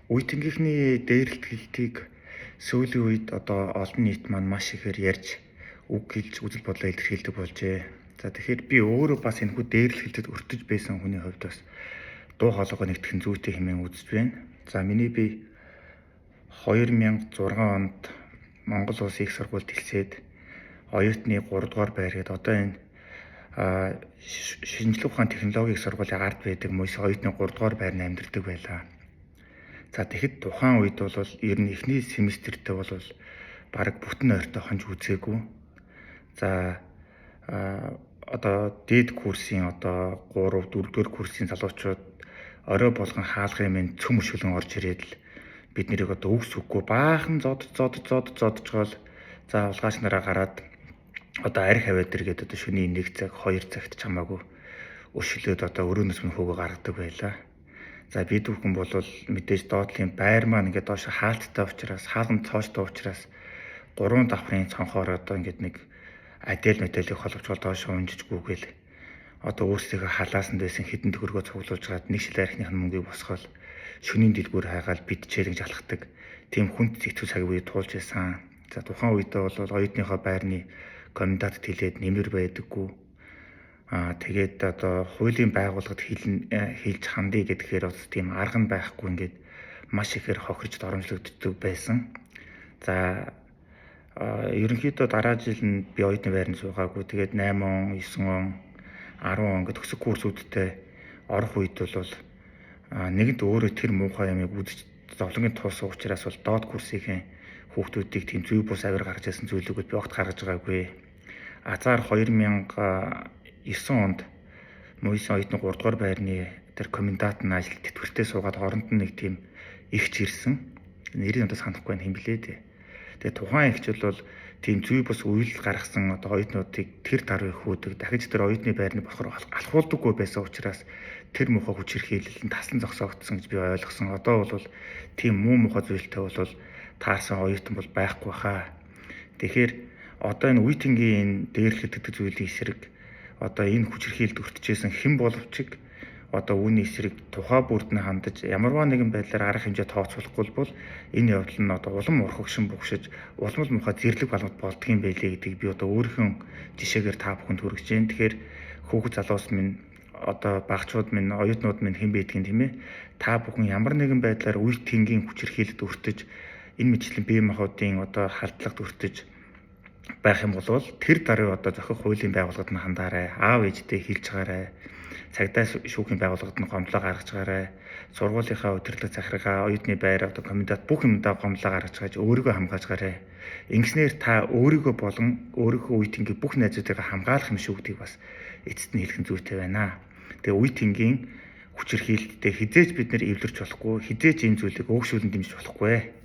Үе тэнгийнхний дээрлэлтийг сүүлийн үед одоо олон нийт маань маш ихээр ярьж үг хэлж үзэл бодлоо илэрхийлдэг болжээ. За тэгэхээр би өөрөө бас энэхүү дээрлэлтэд өртөж байсан хүний хувьд бас дуу хоолойгоо нэгтгэх нь зүйтэй хэмээн үзэж байна. За миний би 2006 онд Монгол Улсын их сургуульд хэлсээд оюутны 3 дугаар байр гээд одоо энэ шинжлэх ухааны технологийн их сургуулийн ард байдаг мөс оюутны 3 дугаар байрны амьдардаг байлаа. За тэгэхэд тухайн үед бол ер нь эхний семестртээ бол бараг бүтэн ойртой хонж үзээгүй. За одоо дээд курсын одоо 3 4 дугаар курсын залуучууд орой болгон хаалгын минь цөм өшгөлөн орж ирээд л бид нэрийг одоо үгс үггүй баахан зодж гол за улгаач нараа гараад одоо арх хаваад иргээд одоо шөнийн 1 цаг 2 цагт чамаагүй өшгөлөөд одоо өрөөнөөс мөн хөөгөө гаргадаг байлаа. За бид бүхэн бол мэдээж доотлын байр маань ингээд доош хаалттай учраас хаалган цоочтой учраас 3 давхрын цонхоор одоо ингээд нэг адил мэдээлэл холбож доош унжижгүйгээл одоо өөрсдийнхөө халаасан байсан хідэн төгрөгөө цуглуулж гад нэг шил архиных нь мөнгийг босгоод шөнийн дэлгүүр хайгаал бид чэлэнж алхдаг тийм хүнд зэцүү цаг үе туулж байсан. За тухайн үедээ бол оюутныхоо байрны комендант хэлээд нэмэр байдаггүй. Тэгээд одоо хуулийн байгууллагад хэлж хандъя гэдгээр бас тийм арга нь байхгүй ингээд маш ихээр хохирж доромжлогддог байсан. За ерөнхийдөө дараа жил нь би оюутны байранд суугаагүй. Тэгээд 8 он, 9 он, 10 он гэдэг өсөг курсүүдтэй орох үед бол нэгэнт өөрөө тэр муухай ямыг үзэж зовлонгийн туусан учраас бол доод курсын хүүхдүүдийг тийм зүй бус авир гаргаж ирсэн зүйлүүд би огт гаргаж байгаагүй. Азар 2009 онд Мөсөн оюутны 3 дугаар байрны тэр комендант нь ажил тэтгэвртэй суугаад хооронд нь нэг тийм ихч ирсэн. Нэрийг одоо санахгүй байна, хэм блээ дээ. Тэгээ тухайн ихч бол тийм зүй бус үйл гаргасан одоо оюутнуудыг тэр даруй хөөдөг дахиж тэр оюутны байрны болохоор алхуулдаггүй байсан учраас тэр муухай хүчирхийлэл нь таслан зогсоогдсон гэж би ойлгосон. Одоо бол тийм муу муухай зүйлтэй бол таарсан оюутан бол байхгүй хаа. Тэгэхээр одоо энэ үе тэнгийн дээрлэх гэдэг зүйлийн эсрэг одоо энэ хүчирхийлэлд өртөжсэн хэн боловч одоо үүний эсрэг тухай бүрд нь хандаж ямарваа нэгэн байдлаар арга хэмжээ тооцоолохгүй бол энэ явдал нь одоо улам урхагшин бухшиж улмал мухай зэрлэг балмад болдгийн байлээ гэдгийг би одоо өөрийнхөө жишээгээр та бүхэнд хүргэж байна. Тэгэхээр хүүхэд залуус минь одоо багчууд минь оюутнууд минь хэн байдгийг тийм ээ та бүхэн ямар нэгэн байдлаар үе тэнгийн хүчирхийлэлд өртөж энэ мэтлэн бие махбодын одоо халдлагад өртөж байх юм бол тэр даруй одоо зохих хуулийн байгууллагад нь хандаарай. Аав ээжтэй хэлж гараа. Цагдаа шүүхийн байгууллагад нь гомдлоо гаргаж гараа. Сургуулийнхаа удирдлага захиргаа, оюутны байр одоо комендант бүх юмдаа гомдлоо гаргаж гаж өөрийгөө хамгааж гараа. Ингэснээр та өөрийгөө болон өөрийнхөө үе тэнгийн бүх найзуудыг хамгаалах юм шүү гэдгийг бас эцэст нь хэлэх зүйтэй байна. Тэгээ үе тэнгийн хүчирхийлэлтэд хизээж бид нэр эвлэрч болохгүй, хизээж энэ зүйлийг өөгшүүлэн дэмжиж болохгүй.